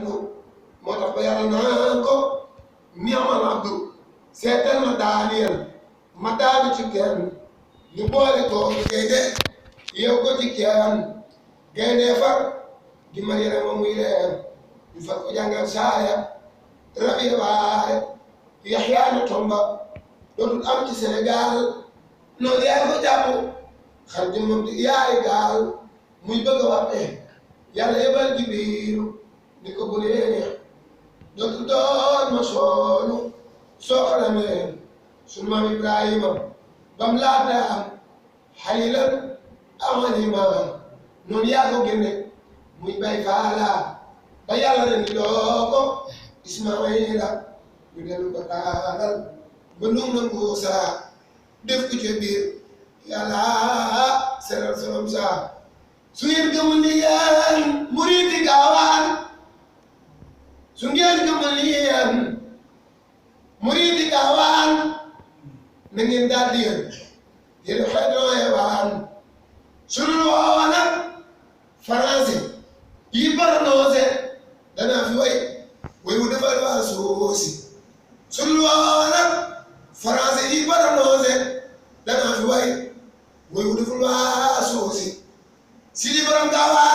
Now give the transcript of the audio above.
lu moo tax ba yàlla naan ko ni'mal abdu seetal ma Daaniyel ma daanu ci kenn ñu boole ko gaynde yow ko ci kenn gaynde far di ma yërema muy reer ñu far ko jàngal saaya rabi baare Yaxya na tomba dootul am ci Sénégal noonu yaay ko jàpp xar jëmmam di yaay gaal muy bëgg a waxe yàlla yebal Jibriilu ni ko bu neex dootul doon ma soonu soo xalamee sunu maam Ibrahima bam laata am xalilan amanima noonu yaa ko génne muy bay faala ba yàlla na ni doo ko Ismaayila ñu dellu ko taaral ba lum na Muusa def ko ca biir yàlla seral solom saa su ngeen gëmul ni yéen muriti gaawaan su ngeen gëmul ni yéen muriti gaawaan na ngeen daal di yéen yéen xeetoo yewaan sunu woona français yi baranoose danaa fi way wu defal waa soosi sunu woona français yi baranoose danaa fi way wu defal waa soosi Sidi Borom Gaawaan